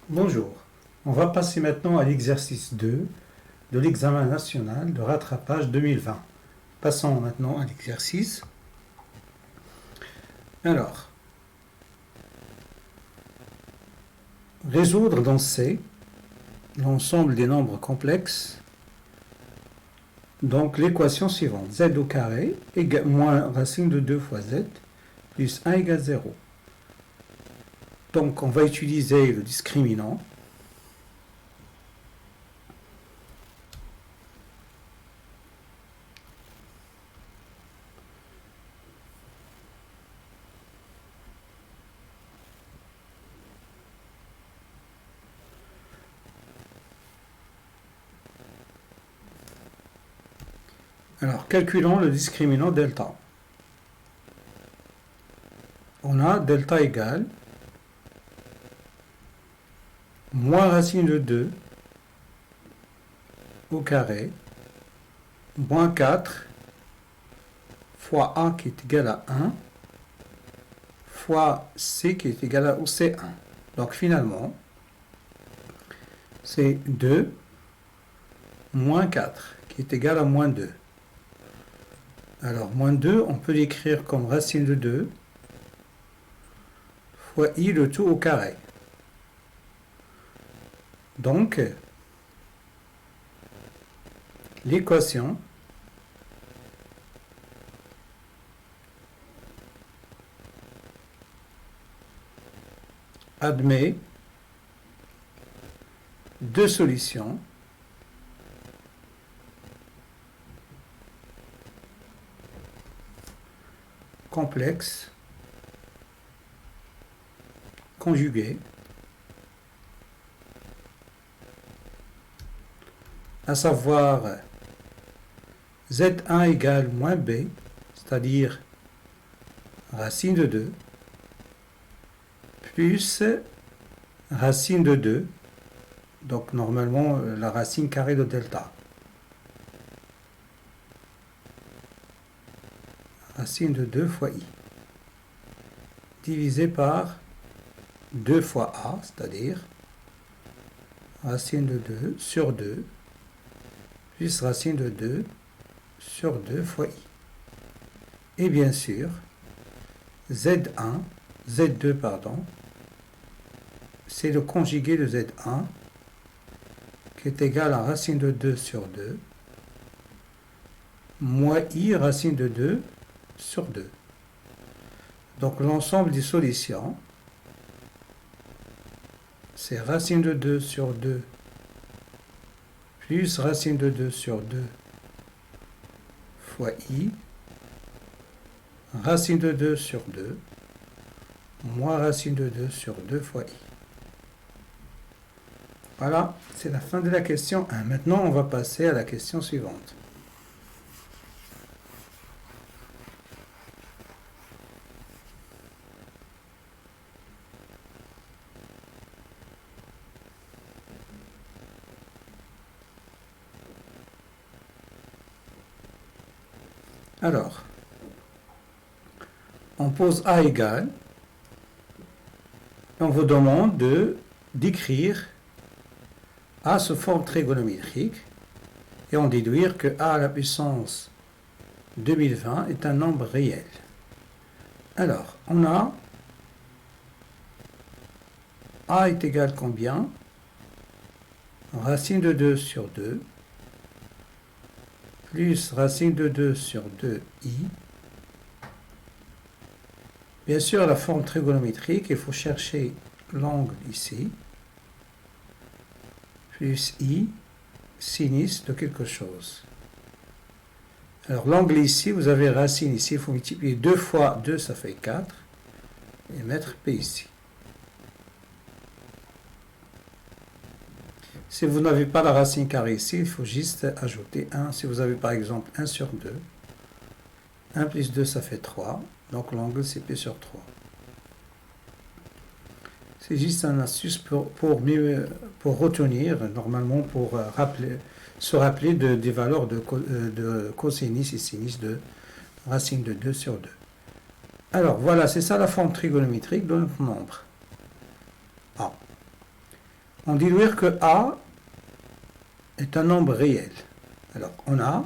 Bonjour, on va passer maintenant à l'exercice 2 de l'examen national de rattrapage 2020. Passons maintenant à l'exercice. Alors, résoudre dans C l'ensemble des nombres complexes, donc l'équation suivante, z au carré moins racine de 2 fois z plus 1 égale 0. Donc on va utiliser le discriminant. Alors, calculons le discriminant delta. On a delta égale moins racine de 2 au carré moins 4 fois A qui est égal à 1 fois C qui est égal au C1. Donc finalement, c'est 2 moins 4 qui est égal à moins 2. Alors, moins 2, on peut l'écrire comme racine de 2 fois I le tout au carré. Donc, l'équation admet deux solutions complexes conjuguées, à savoir z1 égale moins b, c'est-à-dire racine de 2, plus racine de 2, donc normalement la racine carrée de delta. Racine de 2 fois i, divisé par 2 fois a, c'est-à-dire racine de 2 sur 2, plus racine de 2 sur 2 fois i. Et bien sûr, Z2, pardon, c'est le conjugué de Z1 qui est égal à racine de 2 sur 2 moins i racine de 2 sur 2. Donc l'ensemble des solutions, c'est racine de 2 sur 2 plus racine de 2 sur 2 fois i, racine de 2 sur 2 moins racine de 2 sur 2 fois i. Voilà, c'est la fin de la question 1. Maintenant, on va passer à la question suivante. Alors, on pose A égale, et on vous demande d'écrire A sous forme trigonométrique, et on déduire que A à la puissance 2020 est un nombre réel. Alors, on a A est égal combien? Racine de 2 sur 2, plus racine de 2 sur 2i. Bien sûr, la forme trigonométrique, il faut chercher l'angle ici, plus i, sinus de quelque chose. Alors l'angle ici, vous avez racine ici, il faut multiplier 2 fois 2, ça fait 4, et mettre p ici. Si vous n'avez pas la racine carrée ici, il faut juste ajouter 1. Si vous avez par exemple 1 sur 2, 1 plus 2, ça fait 3. Donc l'angle, c'est P sur 3. C'est juste un astuce pour retenir, normalement, pour se rappeler des valeurs de cosinus et sinus de racine de 2 sur 2. Alors, voilà, c'est ça la forme trigonométrique de notre nombre. A. On dit que A est un nombre réel. Alors, on a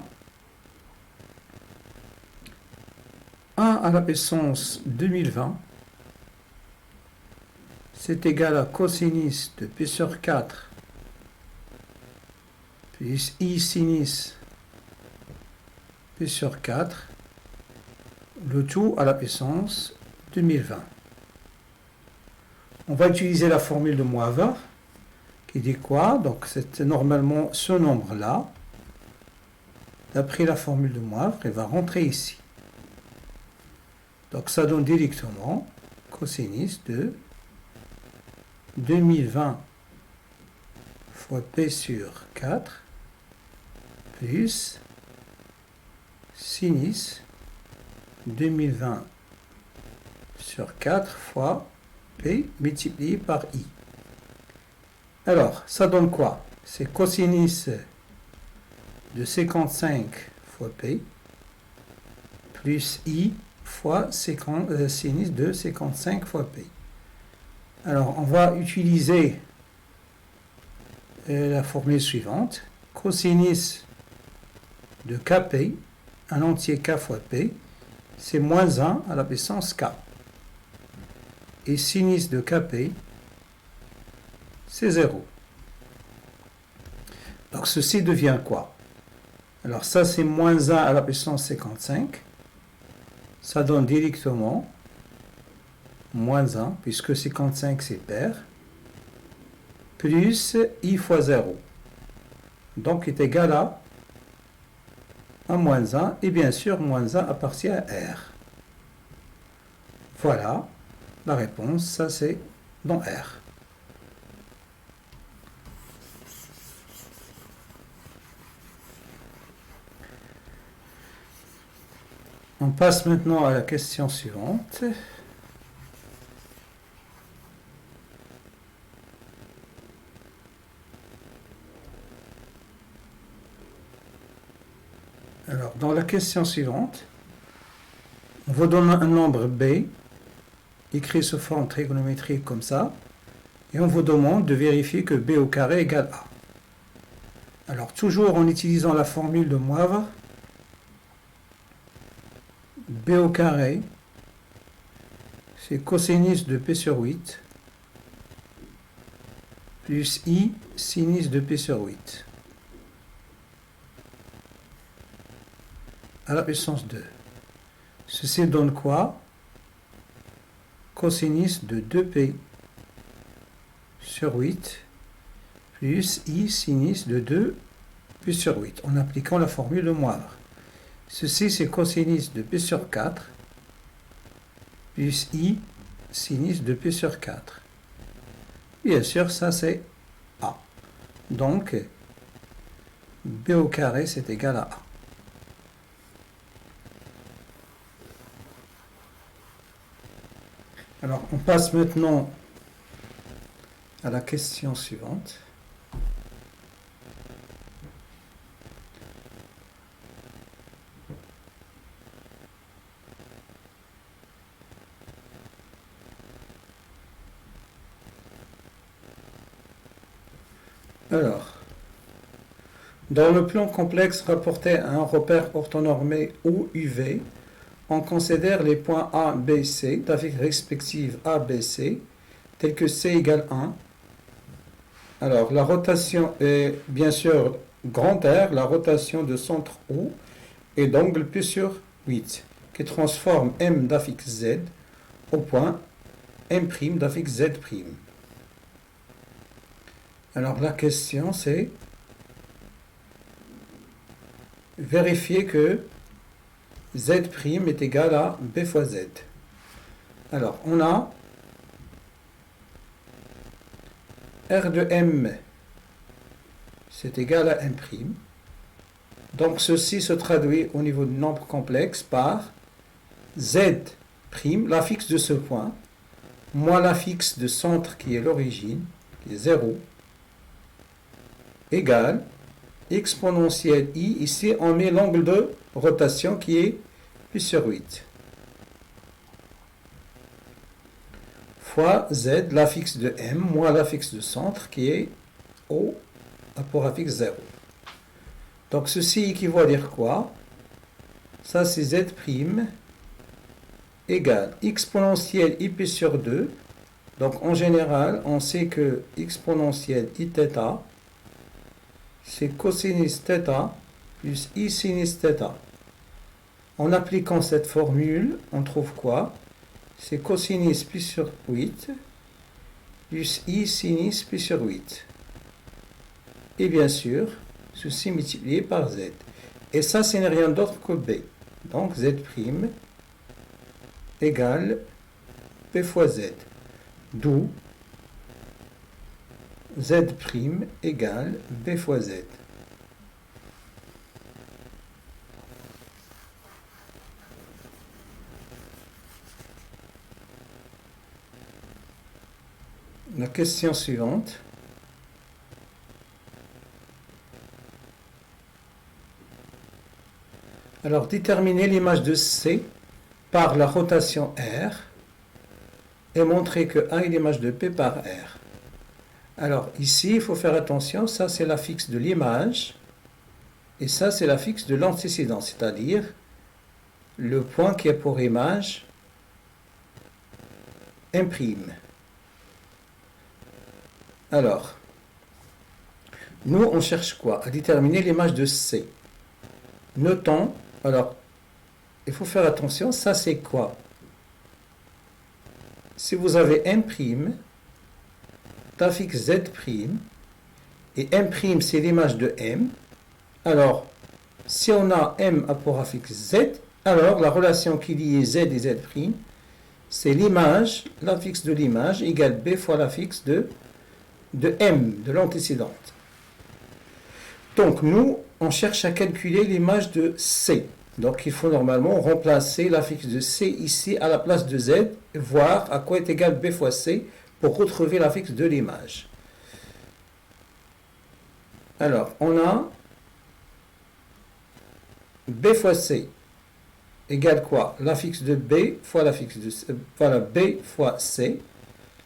1 à la puissance 2020, c'est égal à cosinus de P sur 4 plus I sinus P sur 4, le tout à la puissance 2020. On va utiliser la formule de Moivre, qui dit quoi? Donc, c'est normalement ce nombre-là. D'après la formule de Moivre, il va rentrer ici. Donc, ça donne directement cosinus de 2020 fois P sur 4 plus sinus 2020 sur 4 fois P multiplié par I. Alors, ça donne quoi? C'est cosinus de 55 fois P plus I fois sinus de 55 fois P. Alors, on va utiliser la formule suivante. Cosinus de Kp, un entier K fois P, c'est moins 1 à la puissance K. Et sinus de Kp, c'est 0. Donc, ceci devient quoi? Alors, ça, c'est moins 1 à la puissance 55. Ça donne directement moins 1, puisque 55 c'est pair, plus I fois 0. Donc, est égal à moins 1, et bien sûr, moins 1 appartient à R. Voilà, la réponse, ça c'est dans R. On passe maintenant à la question suivante. Alors, dans la question suivante, on vous donne un nombre B, écrit sous forme trigonométrique comme ça, et on vous demande de vérifier que B au carré égale A. Alors, toujours en utilisant la formule de Moivre, B au carré, c'est cosinus de P sur 8, plus I sinus de P sur 8. À la puissance 2. Ceci donne quoi? Cosinus de 2P sur 8 plus I sinus de 2P sur 8 en appliquant la formule de Moivre. Ceci, c'est cosinus de P sur 4 plus I sinus de P sur 4. Bien sûr, ça c'est A. Donc, B au carré, c'est égal à A. Alors, on passe maintenant à la question suivante. Alors, dans le plan complexe rapporté à un repère orthonormé OUV, on considère les points A, B, C, d'affixes respectives A, B, C, tels que C égale 1. Alors, la rotation est bien sûr grand R, la rotation de centre O, et d'angle P sur 8, qui transforme M d'affixe Z au point M' d'affixe Z'. Alors, la question c'est vérifier que Z' est égal à B fois Z. Alors, on a R de M, c'est égal à M'. Donc, ceci se traduit au niveau du nombre complexe par Z', l'affixe de ce point, moins l'affixe de centre qui est l'origine, qui est 0, égale exponentielle I. Ici, on met l'angle de rotation qui est P sur 8. fois z, l'affixe de m, moins l'affixe de centre qui est au rapport affixe 0. Donc ceci équivaut à dire quoi? Ça c'est z' égale exponentielle ip sur 2. Donc en général, on sait que exponentielle iθ, c'est cosinus θ plus i sinus θ. En appliquant cette formule, on trouve quoi? C'est cosinus pi sur 8 plus i sinus pi sur 8. Et bien sûr, ceci multiplié par z. Et ça, ce n'est rien d'autre que b. Donc z' égale b fois z. D'où z' égale b fois z. La question suivante. Alors, déterminer l'image de C par la rotation R et montrer que A est l'image de P par R. Alors, ici, il faut faire attention, ça c'est l'affixe de l'image et ça c'est l'affixe de l'antécédent, c'est-à-dire le point qui est pour image imprime. Alors, nous on cherche quoi? À déterminer l'image de C. Notons, alors, il faut faire attention, ça c'est quoi? Si vous avez M', d'affixe Z', et M' c'est l'image de M, alors, si on a M rapport affixe Z, alors la relation qui lie Z et Z', c'est l'image, l'affixe de l'image égale B fois l'affixe de M, de l'antécédente. Donc nous, on cherche à calculer l'image de C. Donc il faut normalement remplacer l'affixe de C ici à la place de Z et voir à quoi est égal B fois C pour retrouver l'affixe de l'image. Alors, on a B fois C égale quoi? L'affixe de B fois l'affixe de C. Voilà, B fois C,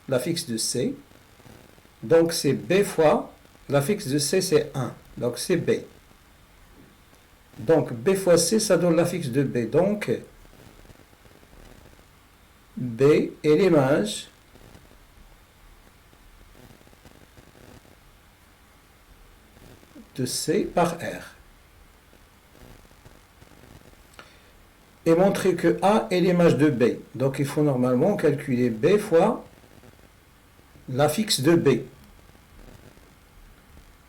l'affixe de C. Donc c'est B fois l'affixe de C, c'est 1. Donc c'est B. Donc B fois C, ça donne l'affixe de B. Donc B est l'image de C par R. Et montrer que A est l'image de B. Donc il faut normalement calculer B fois l'affixe de B.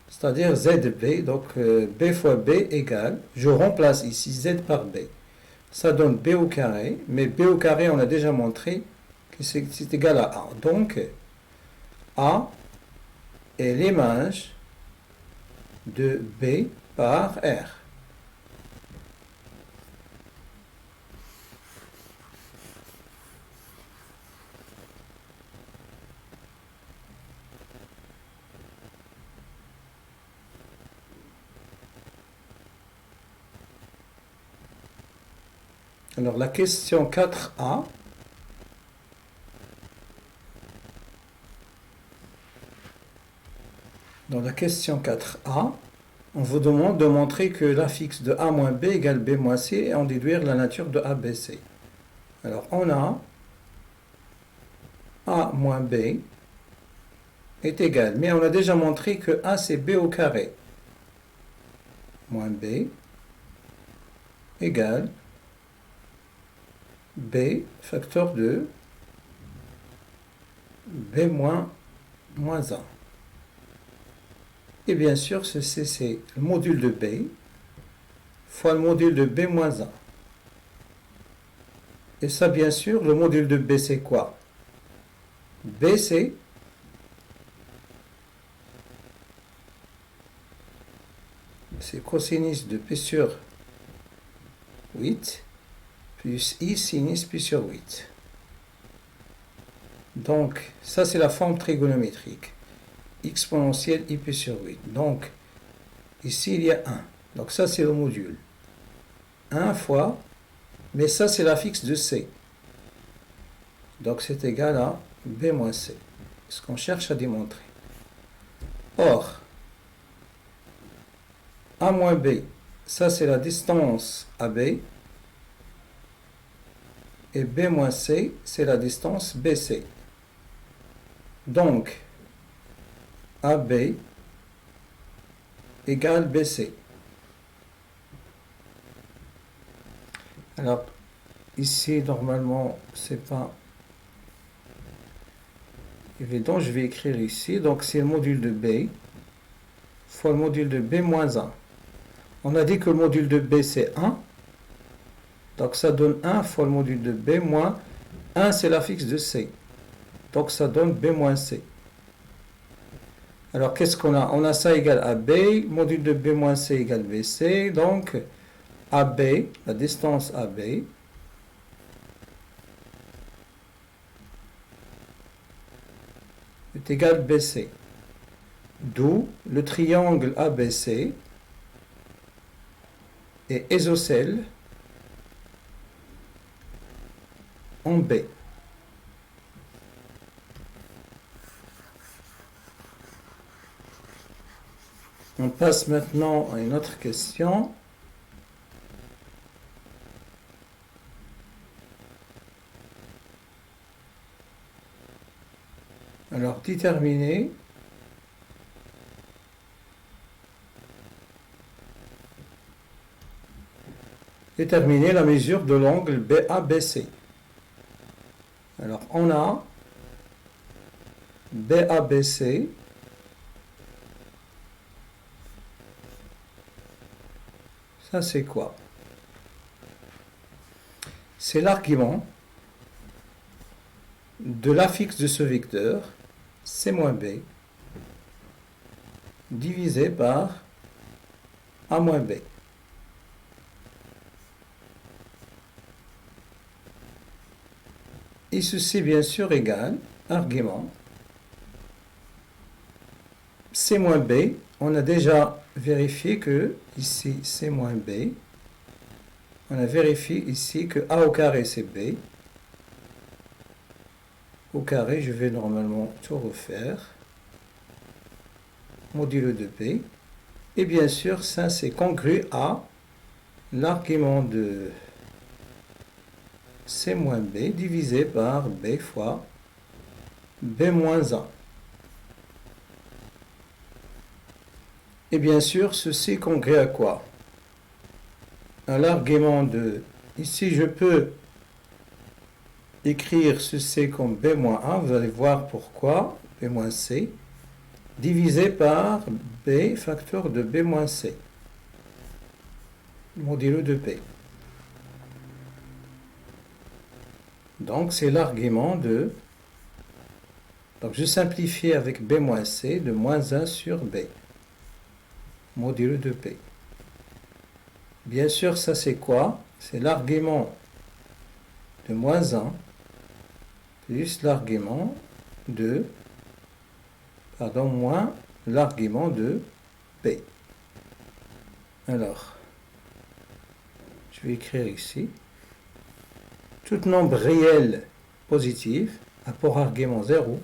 C'est-à-dire ZB, donc B fois B égale, je remplace ici Z par B. Ça donne B au carré, mais B au carré, on a déjà montré que c'est égal à A. Donc, A est l'image de B par R. Alors la question 4a, dans la question 4a, on vous demande de montrer que l'affixe de A moins B égale B moins C et en déduire la nature de ABC. Alors on a A moins B est égal, mais on a déjà montré que A c'est B au carré, moins B égale B facteur de B moins 1. Et bien sûr, ceci c'est le module de B fois le module de B moins 1. Et ça, bien sûr, le module de B c'est quoi? B c'est cosinus de P sur 8 plus I sinus pi sur 8. Donc, ça c'est la forme trigonométrique. Exponentielle IP sur 8. Donc, ici il y a 1. Donc ça c'est le module. 1 fois, mais ça c'est l'affixe de C. Donc c'est égal à B moins C. Ce qu'on cherche à démontrer. Or, A moins B, ça c'est la distance AB. Et B moins C, c'est la distance BC. Donc, AB égale BC. Alors, ici, normalement, c'est pas évident. Je vais écrire ici. Donc, c'est le module de B fois le module de B moins 1. On a dit que le module de B, c'est 1. Donc, ça donne 1 fois le module de B moins 1, c'est la fixe de C. Donc, ça donne B moins C. Alors, qu'est-ce qu'on a? On a ça égale à B. Module de B moins C égale BC. Donc, AB, la distance AB, est égale BC. D'où le triangle ABC est isocèle en B. On passe maintenant à une autre question. Alors, déterminer la mesure de l'angle BABC. Alors, on a BABC ça c'est quoi? C'est l'argument de l'affixe de ce vecteur C moins B divisé par A moins B. Et ceci bien sûr égale argument C moins B. On a déjà vérifié que ici C moins B. On a vérifié ici que A au carré c'est B. Au carré, je vais normalement tout refaire. Modulo de B. Et bien sûr, ça c'est congru à l'argument de C moins B divisé par B fois B moins 1. Et bien sûr, ceci congrès à quoi? À l'argument de... Ici, je peux écrire ceci comme B moins 1. Vous allez voir pourquoi. B moins C. Divisé par B facteur de B moins C. Modulo de B. Donc, c'est l'argument de... Donc, je simplifie avec B moins C de moins 1 sur B. Modulo de P. Bien sûr, ça c'est quoi? C'est l'argument de moins 1 plus l'argument de, moins l'argument de P. Alors, je vais écrire ici. Tout nombre réel positif a pour argument 0.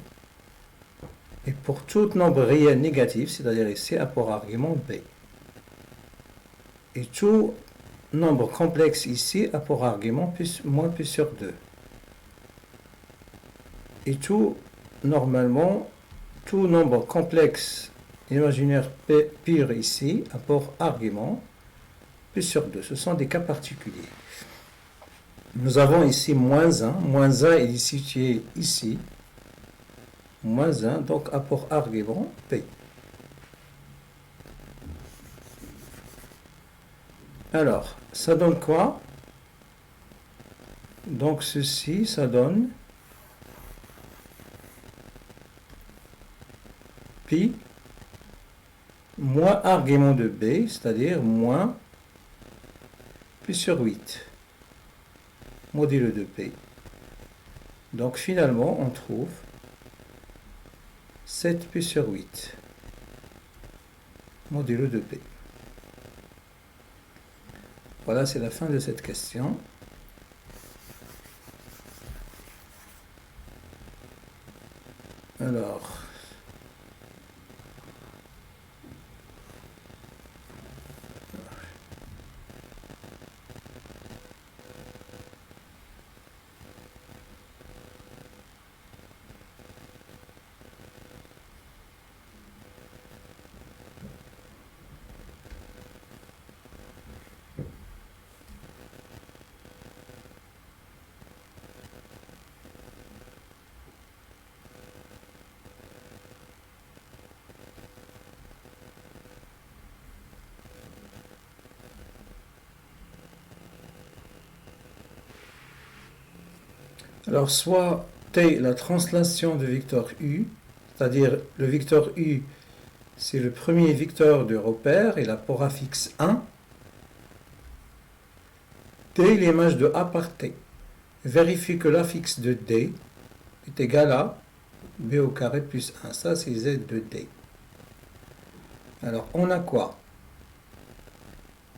Et pour tout nombre réel négatif, c'est-à-dire ici, a pour argument B. Et tout nombre complexe ici a pour argument moins p sur 2. Et tout, normalement, tout nombre complexe imaginaire pur ici a pour argument p sur 2. Ce sont des cas particuliers. Nous avons ici moins 1. Moins 1 est situé ici. Moins 1, donc a pour argument P. Alors, ça donne quoi? Donc ceci, ça donne pi moins argument de B, c'est-à-dire moins pi sur 8, modulo de P. Donc finalement, on trouve 7 pi sur 8, modulo de P. Voilà, c'est la fin de cette question. Alors, soit T, la translation du vecteur U, c'est-à-dire le vecteur U, c'est le premier vecteur de repère, il a pour affixe 1. T, l'image de A par T. Vérifie que l'affixe de D est égal à B au carré plus 1. Ça, c'est Z de D. Alors, on a quoi?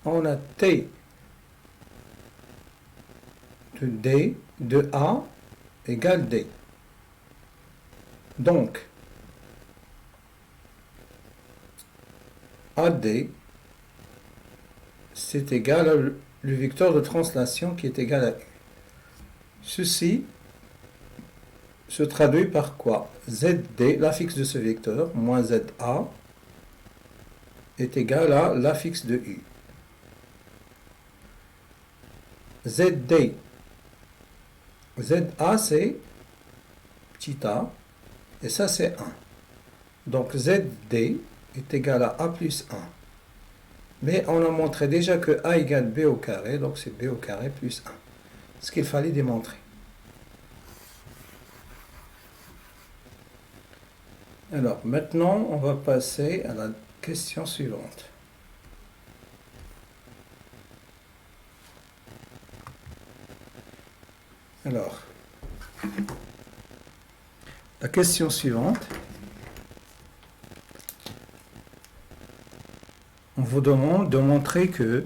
On a T de D de A égale D. Donc, AD, c'est égal à le vecteur de translation qui est égal à U. Ceci se traduit par quoi? ZD, l'affixe de ce vecteur, moins ZA, est égal à l'affixe de U. ZD, ZA c'est petit a, et ça c'est 1. Donc ZD est égal à A plus 1. Mais on a montré déjà que A égale B au carré, donc c'est B au carré plus 1. Ce qu'il fallait démontrer. Alors, maintenant, on va passer à la question suivante. Alors, la question suivante. On vous demande de montrer que,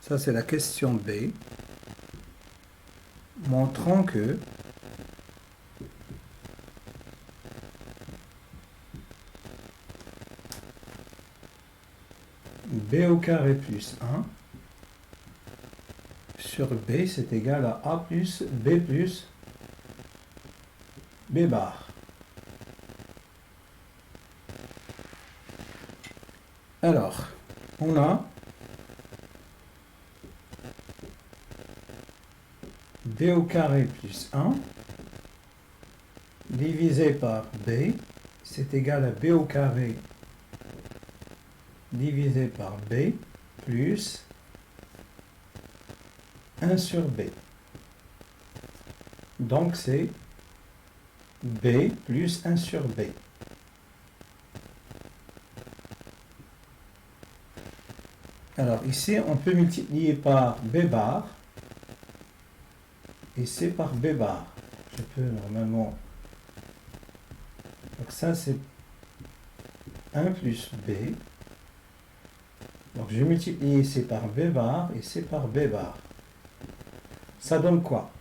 ça c'est la question B, montrant que B au carré plus 1 sur B c'est égal à A plus B bar. Alors, on a B au carré plus 1 divisé par B, c'est égal à B au carré divisé par B plus 1 sur B. Donc c'est B plus 1 sur B. Alors ici, on peut multiplier par B bar et C par B bar. Je peux normalement... Donc ça, c'est 1 plus B. Donc je multiplie C par B bar et C par B bar. Ça donne quoi?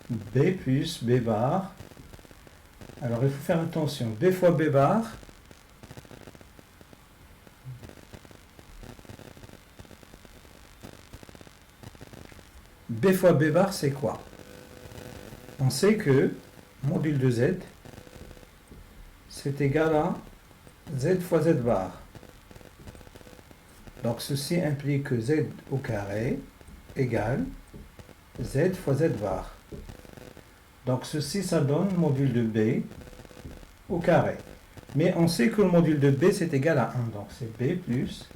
B plus B bar. Alors il faut faire attention. B fois B bar. B fois B bar, c'est quoi? On sait que module de Z, c'est égal à Z fois Z bar. Donc ceci implique que Z au carré égale Z fois Z bar. Donc ceci, ça donne module de B au carré. Mais on sait que le module de B, c'est égal à 1. Donc c'est B plus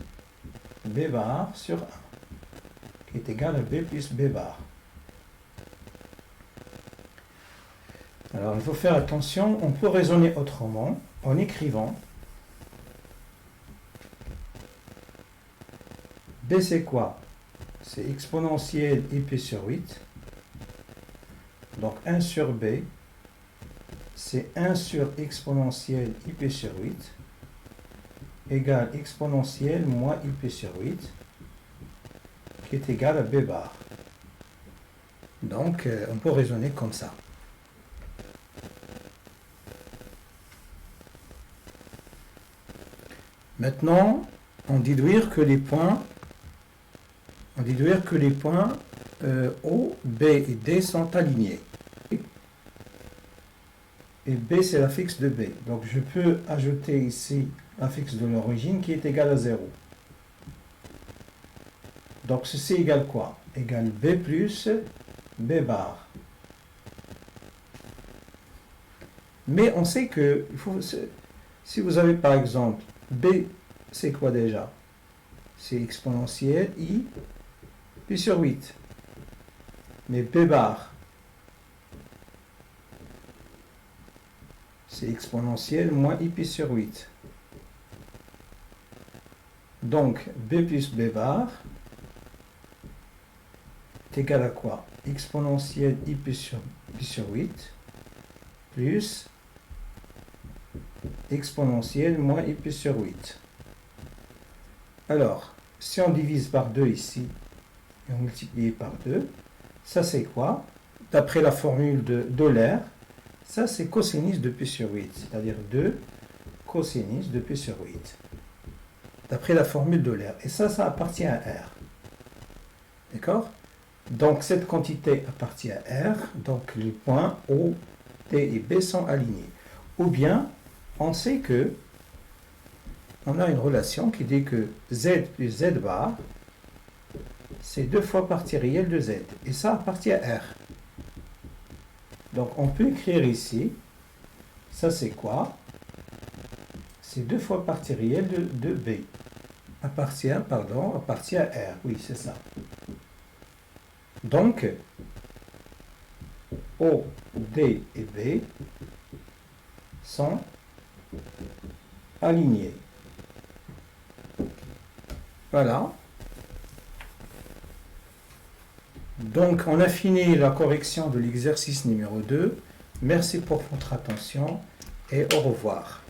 B bar sur 1, qui est égal à B plus B bar. Alors il faut faire attention, on peut raisonner autrement en écrivant B c'est quoi? C'est exponentielle IP sur 8. Donc 1 sur B, c'est 1 sur exponentielle IP sur 8 égale exponentielle moins IP sur 8 qui est égal à B bar. Donc on peut raisonner comme ça. Maintenant, on déduire que les points, O, B et D sont alignés. Et B, c'est la fixe de B. Donc, je peux ajouter ici la fixe de l'origine qui est égale à 0. Donc, ceci égale quoi? Égale B plus B bar. Mais on sait que, si vous avez par exemple, B, c'est quoi déjà? C'est exponentielle I, pi sur 8. Mais B bar, c'est exponentielle moins I pi sur 8. Donc, B plus B bar est égal à quoi? Exponentielle I pi sur 8 plus exponentielle moins I pi sur 8. Alors, si on divise par 2 ici, et on multiplie par 2, ça c'est quoi? D'après la formule d'Euler, ça c'est cosinus de pi sur 8, c'est-à-dire 2 cosinus de pi sur 8. D'après la formule d'Euler. Et ça appartient à R. D'accord? Donc cette quantité appartient à R, donc les points O, D et B sont alignés. Ou bien, on sait que on a une relation qui dit que Z plus Z bar, c'est 2 fois partie réelle de Z. Et ça appartient à R. Donc on peut écrire ici, ça c'est quoi? C'est 2 fois partie réelle de B. Appartient à R. Oui, c'est ça. Donc, O, D et B sont alignés. Voilà. Donc, on a fini la correction de l'exercice numéro 2. Merci pour votre attention et au revoir.